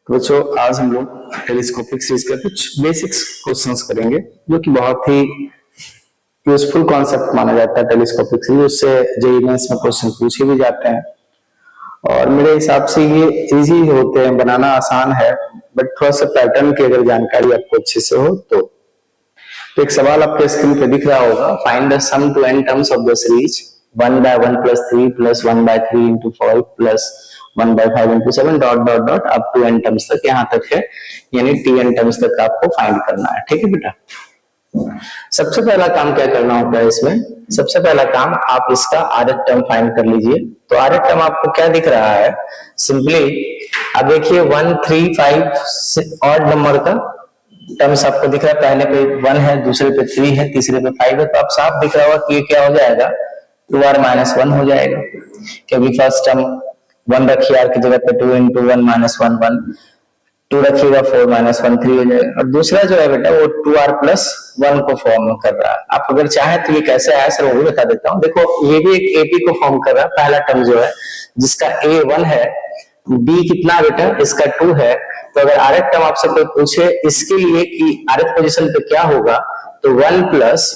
तो बच्चों आज हम लोग टेलीस्कोपिक सीरीज के कुछ बेसिक्स क्वेश्चंस करेंगे जो कि बहुत ही यूजफुल कॉन्सेप्ट माना जाता है। टेलीस्कोपिक सीरीज उससे जेईई मेंस में क्वेश्चन पूछे भी जाते हैं और मेरे हिसाब से ये इजी होते हैं, बनाना आसान है, बट थोड़ा सा पैटर्न की अगर जानकारी आपको अच्छे से हो तो एक सवाल आपके स्क्रीन पे दिख रहा होगा, find the sum to n terms of the series 1 by 1 plus 3 plus 1 by 3 into 5 plus 1 by 5 into 7 dot dot dot up to n terms तक, यहाँ तक है, यानी tn टर्म्स तक आपको फाइंड करना है। ठीक है बेटा, सबसे पहला काम क्या करना होता है इसमें, सबसे पहला काम आप इसका आरएच टर्म फाइंड कर लीजिए। तो आरएच टर्म आपको क्या दिख रहा है, सिंपली अब देखिए 1 3 5 ऑड नंबर का टर्म्स आपको दिख रहा है, पहले पे 1 है, दूसरे पे 3 है, तीसरे पे 5 है, तो आप साफ दिख रहा होगा कि ये क्या हो जाएगा, 2r minus 1 हो जाएगा, क्योंकि फर्स्ट टर्म 1 रखिए r की जगह पे 2 into 1 minus 1 1, 2 रखिएगा 4 minus 1 3 हो जाएगा, और दूसरा जो है बेटा वो 2r plus 1 को फॉर्म कर रहा है। आप अगर चाहें तो ये कैसे आया सर वो भी बता देता हूँ। देखो ये भी एक AP को फॉर्म कर रहा है, पहला टर्म जो है जिसका A 1 है, B कितना बेटा इसका 2 है, तो अगर आरएच टर्म आपसे कोई पूछे इसके लिए कि आरएच पोजीशन पे क्या होगा, तो 1 plus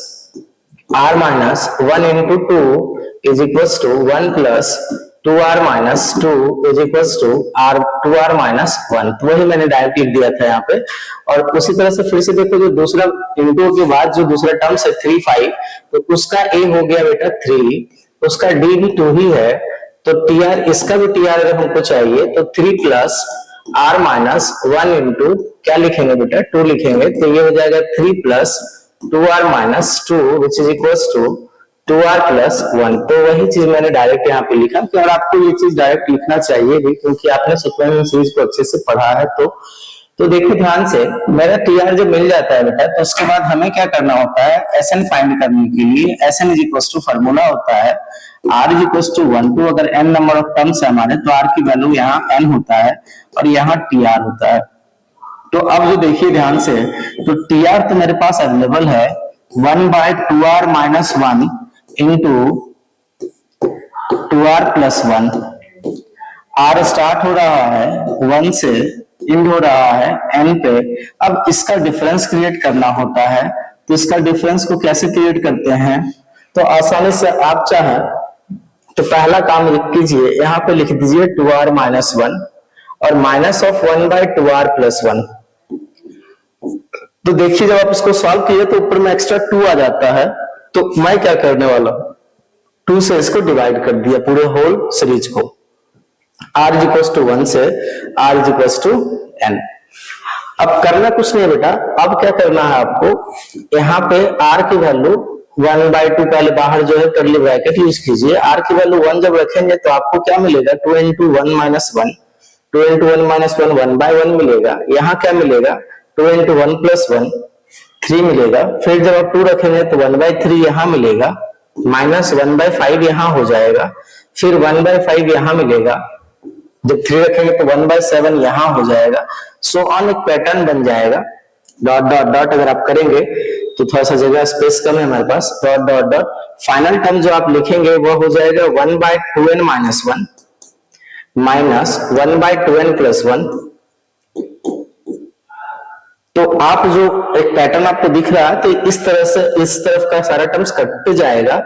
r minus 1 into 2 is equals to 1 plus 2r minus 2 is equals to r 2r minus 1। तो वही मैंने डायरेक्ट लिख दिया था यहाँ पे। और उसी तरह से फिर से देखो जो दूसरा इंटू के बाद जो दूसरा टर्म है 3 5, तो उसका a हो गया बेटा 3, उसका d भी 2 ही है, तो tr इसका भी tr अगर हमको चाहिए तो 3 plus r minus 1 into क्या लिखेंगे बेटा 2 लिखेंगे, तो ये हो जाएगा 3 plus 2r minus 2 which is equals to 2r plus 1। तो वही चीज मैंने डायरेक्ट यहाँ पे लिखा कि और आपको ये चीज डायरेक्ट लिखना चाहिए भी, क्योंकि आपने सीक्वेंस सीरीज को अच्छे से पढ़ा है। तो देखो ध्यान से, मेरा tr जब मिल जाता है बेटा तो उसके बाद हमें क्या करना होता है, sn फाइंड करने के लिए sn is equals to formula होता है r is equals to 1 to अगर n नंबर ऑफ टर्म्स है हमारे तो r की वैल्यू यहाँ n होता है और यहाँ tr होता है। तो अब जो देखिए ध्यान से, तो tr तो मेरे पास अवेलेबल है 1 by 2r minus 1 into 2r plus 1, r start हो रहा है 1 से, इंड हो रहा है n पे। अब इसका डिफरेंस क्रिएट करना होता है, तो इसका डिफरेंस को कैसे क्रिएट करते हैं, तो आसानी से आप चाहें तो पहला काम लिख कीजिए, यहाँ पे लिख दीजिए 2r minus 1 और minus of 1 by 2r plus 1। तो देखिए जब आप इसको सॉल्व कीजिए तो ऊपर में एक्स्ट्रा 2 आ जाता है, तो मैं क्या करने वाला हूं, 2 से इसको डिवाइड कर दिया पूरे होल सीरीज को, r is equals to 1 से r is equals to n। अब करना कुछ नहीं बेटा, अब क्या करना है आपको, यहाँ पे r की वैल्यू 1 by 2 पहले बाहर जो है करली ब्रैकेट यूज कीजिए, r की वैल्यू 1 जब रखेंगे तो आपको क्या मिलेगा, 2 into 1 minus 1, 2 into 1 minus 1 1 by 1 मिलेगा, यहाँ क्या मिलेगा 2 into 1 plus 1 3 मिलेगा, फिर जब आप 2 रखेंगे तो 1 by 3 यहाँ मिलेगा, माइनस 1 by 5 यहाँ हो जाएगा, फिर 1 by 5 यहाँ मिलेगा, जब 3 रखेंगे तो 1 by 7 यहाँ हो जाएगा, सो ऑन एक पैटर्न बन जाएगा, डॉट डॉट डॉट अगर आप करेंगे तो थोड़ा सा जगह स्पेस कम है हमारे पास, dot dot dot final term जो आप लिखेंगे वो हो जाएगा 1 by 2n minus 1 minus 1 by 2n plus 1। तो आप जो एक पैटर्न आपको दिख रहा है, तो इस तरह से इस तरफ का सारा टर्म्स कट जाएगा,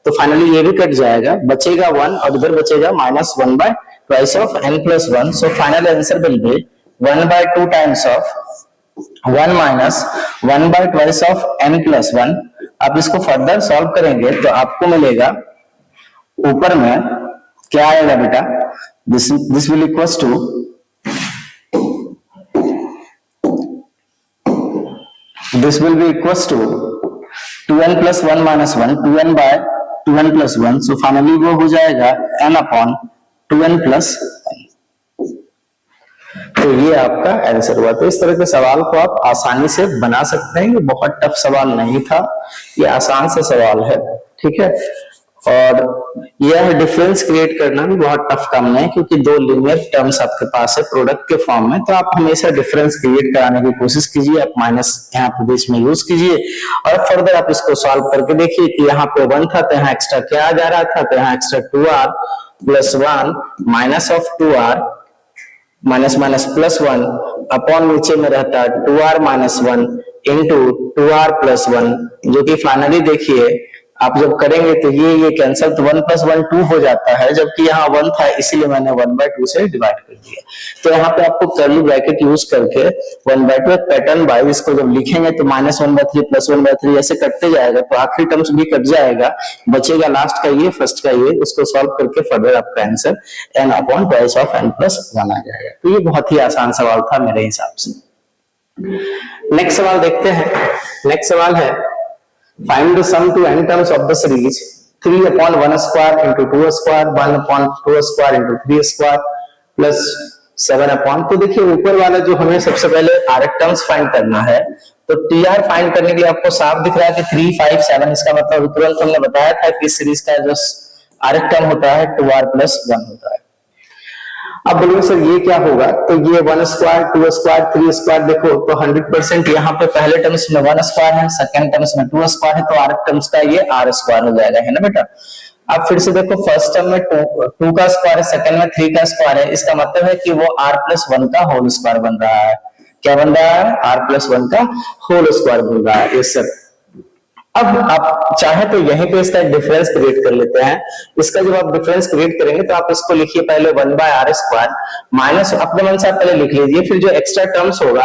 तो फाइनली ये भी कट जाएगा, बचेगा 1 और इधर बचेगा minus 1 by twice of n plus 1। So final answer will be 1 by 2 times of 1 minus 1 by twice of n plus 1। आप इसको फर्दर सॉल्व करेंगे तो आपको मिलेगा, ऊपर में क्या आएगा बेटा, this will equals to this will be equals to 2n plus 1 minus 1, 2n by 2n plus 1, so finally वो हो जाएगा n upon 2n plus 1। तो ये आपका आंसर हुआ। तो इस तरह के सवाल को आप आसानी से बना सकते हैं, ये बहुत टफ सवाल नहीं था, ये आसान सा सवाल है, ठीक है। और यह डिफरेंस क्रिएट करना भी बहुत टफ काम नहीं है, क्योंकि दो लीनियर टर्म्स आपके पास है प्रोडक्ट के फॉर्म में, तो आप हमेशा डिफरेंस क्रिएट कराने की कोशिश कीजिए, आप माइनस यहाँ पे बीच में यूज कीजिए और फर्दर आप इसको सॉल्व करके देखिए कि यहाँ पे 1 था तो यहाँ एक्स्ट्रा क्या आ जा रहा था, तो यहाँ extra 2r plus 1 minus of 2r minus minus plus 1 upon नीचे में रहता है 2r minus 1 into 2r plus 1, जो कि फाइनली देखिए आप जब करेंगे तो ये कैंसिल, तो 1 प्लस 1 2 हो जाता है, जबकि यहाँ 1 था इसीलिए मैंने 1/2 से डिवाइड कर दिया। तो यहाँ पे आपको कर्ली ब्रैकेट यूज करके 1/2 पैटर्न वाइज इसको जब लिखेंगे तो -1/3 प्लस 1/3 ऐसे कटते जाएगा, तो आखिरी टर्म्स भी कट जाएगा, बचेगा लास्ट का ये, फर्स्ट का ये। उसको सॉल्व करके फर्दर आपका answer n upon twice of n plus 1 आ जाएगा। तो ये बहुत ही आसान सवाल था मेरे हिसाब से। नेक्स्ट सवाल देखते हैं। नेक्स्ट सवाल है find the sum to n terms of the series 3 upon 1 square into 2 square 1 upon 2 square into 3 square plus 7 upon। तो देखिए ऊपर वाला जो हमें सबसे पहले आरएफ टर्म्स फाइंड करना है, तो टीआर फाइंड करने के लिए आपको साफ दिख रहा है कि 3 5 7, इसका मतलब तुरंत हमने बताया था कि सीरीज का जो आरएफ टर्म होता है 2r प्लस 1 होता है। अब बोलिए सर ये क्या होगा, तो ये 1 स्क्वायर 2 स्क्वायर 3 स्क्वायर, देखो तो 100% यहाँ पे पहले टर्म्स में 1 स्क्वायर है, सेकंड टर्म्स में 2 स्क्वायर है, तो आर टर्म्स का ये r स्क्वायर हो जाएगा, है ना बेटा। अब फिर से देखो फर्स्ट टर्म में 2 का स्क्वायर है, सेकंड में 3 का स्क्वायर है, इसका मतलब है कि वो r प्लस 1 का होल स्क्वायर बन रहा है। क्या बन रहा है? r प्लस 1 का होल स्क्वायर बन रहा है। Yes sir. अब आप चाहे तो यहीं पे इसका डिफरेंस क्रिएट कर लेते हैं। इसका जब आप डिफरेंस क्रिएट करेंगे तो आप इसको लिखिए पहले 1/r स्क्वायर माइनस, अपने मन से आप पहले लिख लीजिए, फिर जो एक्स्ट्रा टर्म्स होगा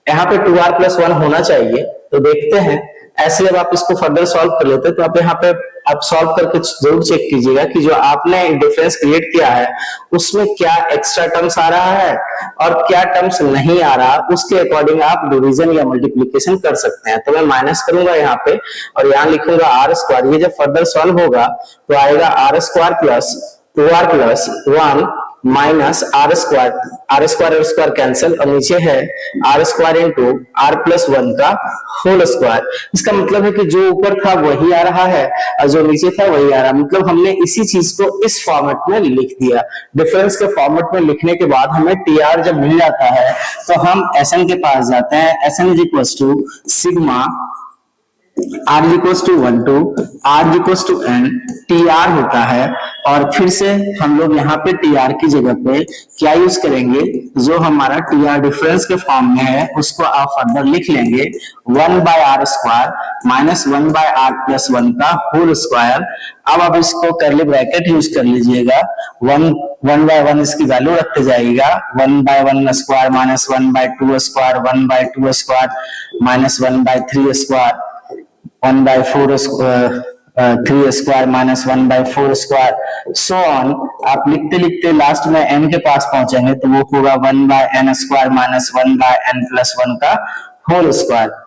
यहाँ पे 2r प्लस 1 होना चाहिए। तो देखते हैं, ऐसे जब आप इसको फर्दर सॉल्व कर लेते हैं तो आप यहाँ पे आप सॉल्व करके जरूर चेक कीजिएगा कि जो आपने डिफरेंस क्रिएट किया है उसमें क्या एक्स्ट्रा टर्म्स आ रहा है और क्या टर्म्स नहीं आ रहा, उसके अकॉर्डिंग आप डिवीजन या मल्टीप्लीकेशन कर सकते हैं। तो मैं माइनस करूंगा यहाँ पे और यहाँ लिखूंगा r स्क्वायर। ये जब फर्दर सॉल्व होगा तो आएगा r square plus 2r plus 1 minus r square cancel, और नीचे है r square into r plus 1 का होल स्क्वायर। इसका मतलब है कि जो ऊपर था वही आ रहा है और जो नीचे था वही आ रहा है, मतलब हमने इसी चीज को इस फॉर्मेट में लिख दिया। डिफरेंस के फॉर्मेट में लिखने के बाद हमें टीआर जब मिल जाता है तो हम एसएन के पास जाते हैं। SN is equal to sigma r equals to 1 to r equals to n, TR होता है। और फिर से हम लोग यहाँ पे टीआर की जगह पे क्या यूज करेंगे, जो हमारा टीआर डिफरेंस के फॉर्म में है उसको आप फर्दर लिख लेंगे 1/r square minus 1/r plus 1 का होल स्क्वायर। अब आप इसको कर्ली ब्रैकेट यूज कर लीजिएगा, 1/1 इसकी वैल्यू रखते जाइएगा, 1/1 square minus 1/2 square 1/2 square minus 1/3 square 1/4 3 square minus 1/4 square so on. आप लिखते लिखते लास्ट में n के पास पहुंचेंगे तो वो होगा 1/n square minus 1/n plus 1 का होल स्क्वायर।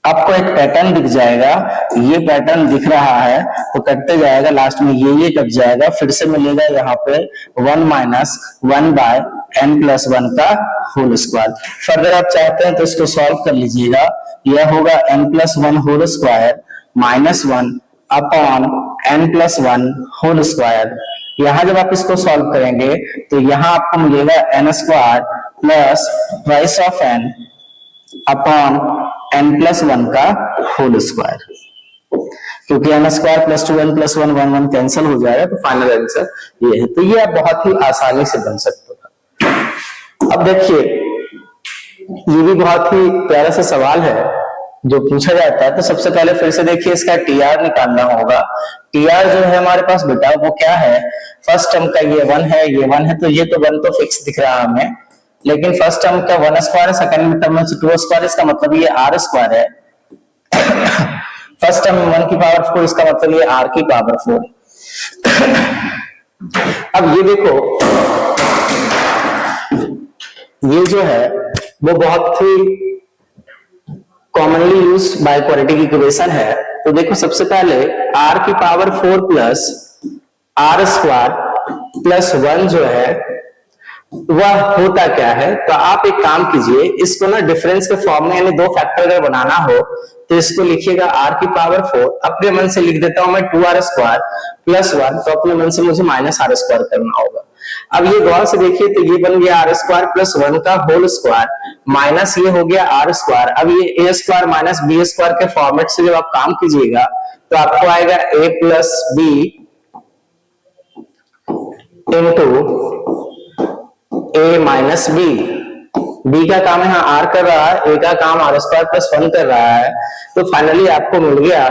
आपको एक पैटर्न दिख जाएगा, ये पैटर्न दिख रहा है तो कटते जाएगा, लास्ट में ये कट जाएगा, फिर से मिलेगा यहाँ पे 1 माइनस 1/n प्लस 1 का होल स्क्वायर। फर्दर आप चाहते हैं तो इसको सॉल्व कर लीजिएगा, यह होगा n plus 1 whole square minus 1 upon n plus 1 whole square. यहाँ जब आप इसको सॉल्व करेंगे तो यहाँ आपको मिलेगा n square plus twice of n upon n plus 1 का होल स्क्वायर। क्योंकि n square plus 2n plus 1 1 1 cancel हो जाएगा, तो फाइनल आंसर ये है। तो ये आप बहुत ही आसानी से बन सकते हो। अब देखिए ये भी बहुत ही प्यारा सा सवाल है जो पूछा जाता है। तो सबसे पहले फिर से देखिए इसका टीआर निकालना होगा। टीआर जो है हमारे पास बेटा वो क्या है, फर्स्ट टर्म का ये 1 है, ये 1 है, तो ये तो 1 तो फिक्स दिख रहा है हमें, लेकिन फर्स्ट टर्म का 1 स्क्वायर है, सेकंड टर्म में 2 स्क्वायर, इसका मतलब ये r स्क्वायर है। फर्स्ट टर्म में 1 की पावर 4, इसका मतलब ये r की पावर 4। अब ये देखो ये जो है वो बहुत ही commonly used by quadratic equation है। तो देखो सबसे पहले r की power 4 plus r square plus 1 जो है वह होता क्या है, तो आप एक काम कीजिए, इसको ना डिफरेंस के फॉर्म में यानी दो फैक्टर अगर बनाना हो तो इसको लिखिएगा r की पावर 4, अपने मन से लिख देता हूं मैं 2r स्क्वायर प्लस 1, तो अपने मन से मुझे माइनस r स्क्वायर करना होगा। अब ये गौर से देखिए तो ये बन गया r स्क्वायर प्लस 1 का होल स्क्वायर माइनस ये हो गया r स्क्वायर। अब ये a square minus b square के फॉर्मेट से जब आप काम कीजिएगा तो आपको आएगा a plus b into A minus B, B का काम यहाँ आर कर रहा है, ए का काम आर स्क्वायर प्लस 1 कर रहा है, तो फाइनली आपको मिल गया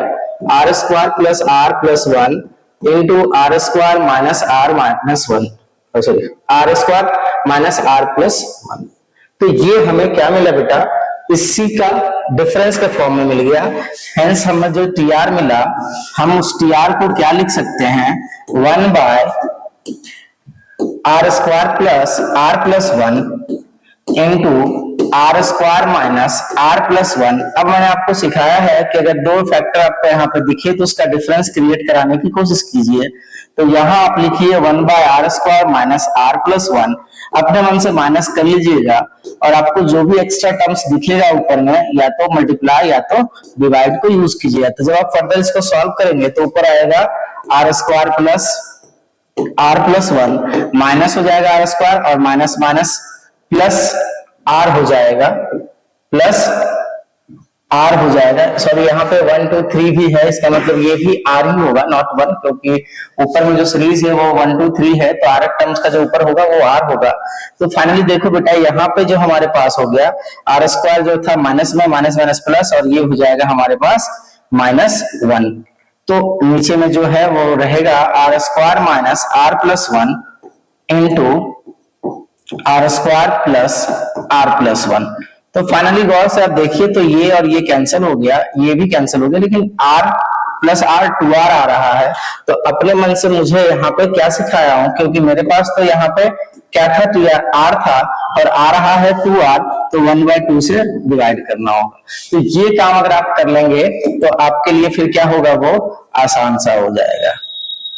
r square plus r plus 1 into r square minus r minus 1, sorry r square minus r plus 1। तो ये हमें क्या मिला बेटा, इसी का डिफरेंस का फॉर्म में मिल गया। हेंस हमें जो टी आर मिला, हम उस टी आर को क्या लिख सकते हैं, 1 by r square plus 1 into r square minus r plus 1। अब मैंने आपको सिखाया है कि अगर दो फैक्टर आपको यहाँ पे दिखे तो उसका डिफरेंस क्रिएट कराने की कोशिश कीजिए। तो यहाँ आप लिखिए 1 by r square minus r plus 1, अपने मन से माइनस कर लीजिएगा और आपको जो भी एक्स्ट्रा टर्म्स दिखेगा ऊपर में, या तो मल्टीप्लाई या तो डिवाइड को यूज कीजिएगा। तो जब आप फर्दर इसको सॉल्व करेंगे तो ऊपर आएगा r square plus r plus 1 minus हो जाएगा आर स्क्वायर और माइनस माइनस प्लस आर हो जाएगा, प्लस आर हो जाएगा। सॉरी यहाँ पे 1 2 3 भी है, इसका मतलब ये भी आर ही होगा, नॉट 1, क्योंकि ऊपर में जो सीरीज है वो 1 2 3 है, तो आर टर्म्स का जो ऊपर होगा वो आर होगा। तो फाइनली देखो बेटा, यहाँ पे जो हमारे पास हो गया आर स्क्वायर जो था माइनस में माइनस माइनस प्लस, और ये हो जाएगा हमारे पास माइनस 1। तो नीचे में जो है वो रहेगा r square minus r plus 1 into r square plus r plus 1। तो फाइनली गौर से आप देखिए तो ये और ये कैंसिल हो गया, ये भी कैंसिल हो गया, लेकिन r प्लस आर 2r आ रहा है। तो अपने मन से मुझे यहाँ पे क्या सिखाया हूं, क्योंकि मेरे पास तो यहाँ पे क्या था, r था और आ रहा है 2r, तो 1/2 से डिवाइड करना होगा। तो ये काम अगर आप कर लेंगे तो आपके लिए फिर क्या होगा, वो आसान सा हो जाएगा।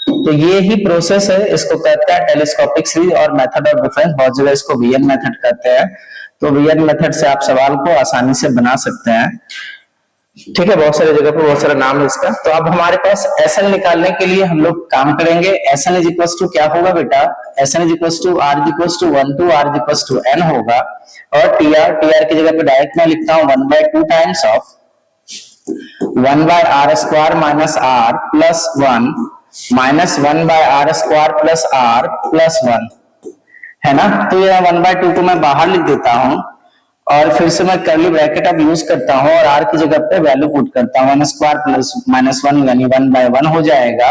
तो ये ही प्रोसेस है, इसको कहते हैं टेलीस्कोपिक सीरीज और मेथड ऑफ डिफरेंस, बहुत जगह इसको वीएन मेथड कहते हैं। तो वीएन मेथड से आप सवाल को आसानी से बना सकते हैं, ठीक है। बहुत सारी जगह पर बहुत सारा नाम है इसका। तो अब हमारे पास एसएन निकालने के लिए हम लोग काम करेंगे। एसएन इज इक्वल टू क्या होगा बेटा, SN is equal to r is equal to 1 to r is equal to n होगा, और टीआर की जगह पे डायरेक्ट मैं लिखता हूँ 1/2 times of 1 by r square minus r plus 1 minus 1 by r square plus r plus 1, है ना। तो ये 1/2 को मैं बाहर लिख देता हूं और फिर से मैं कर्ली ब्रैकेट अब यूज करता हूं और आर की जगह पे वैल्यू पुट करता हूं। 1 स्क्वायर प्लस माइनस 1 यानी 1/1 हो जाएगा,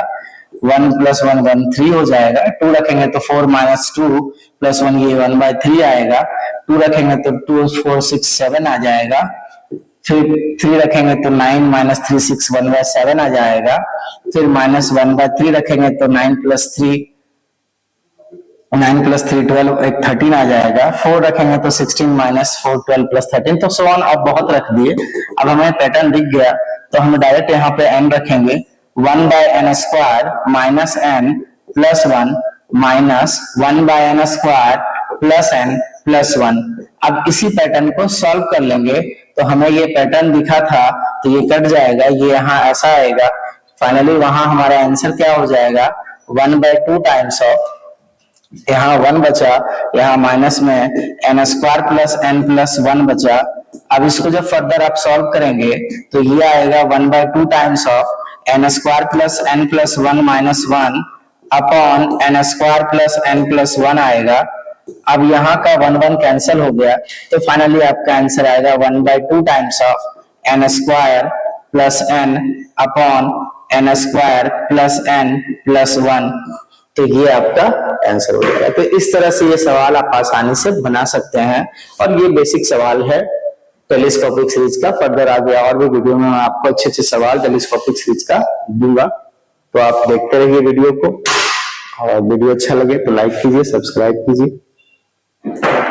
1 प्लस 1 1 3 हो जाएगा। 2 रखेंगे तो 4 माइनस 2 प्लस 1 ये 1/3 आएगा। 2 रखेंगे तो 2 4 6 7 आ जाएगा। फिर 3 रखेंगे तो 9 माइनस 3 6 1/7 आ जाएगा। फिर माइनस 1/3 रखेंगे तो 9 प्लस 3 12 एक 13 आ जाएगा। 4 रखेंगे तो 16 माइनस 4 12 प्लस 13, तो सो ऑन। अब बहुत रख दिए, अब हमें पैटर्न दिख गया तो हम डायरेक्ट यहाँ पे n रखेंगे, 1 by n square minus n plus 1 minus 1 by n square plus n plus 1। अब इसी पैटर्न को सॉल्व कर लेंगे तो हमें ये पैटर्न दिखा था तो ये कट जाएगा, ये यहाँ ऐसा आएगा। फाइनली वहां हमारा आंसर क्या हो जाएगा, 1/2 टाइम्स ऑफ, यहाँ 1 बचा, यहाँ माइनस में n square plus n plus 1 बचा। अब इसको जब फर्दर आप सॉल्व करेंगे तो ये आएगा 1/2 times of n square plus n plus 1 minus 1 upon n square plus n plus 1 आएगा। अब यहाँ का 1 1 कैंसिल हो गया, तो फाइनली आपका आंसर आएगा 1/2 times of n square plus n upon n square plus n plus 1। तो ये आपका आंसर हो जाएगा। तो इस तरह से ये सवाल आप आसानी से बना सकते हैं, और ये बेसिक सवाल है टेलीस्कोपिक सीरीज का। फर्दर आगे और भी वीडियो में मैं आपको अच्छे अच्छे सवाल टेलीस्कोपिक सीरीज का दूंगा, तो आप देखते रहिए वीडियो को, और वीडियो अच्छा लगे तो लाइक कीजिए, सब्सक्राइब कीजिए।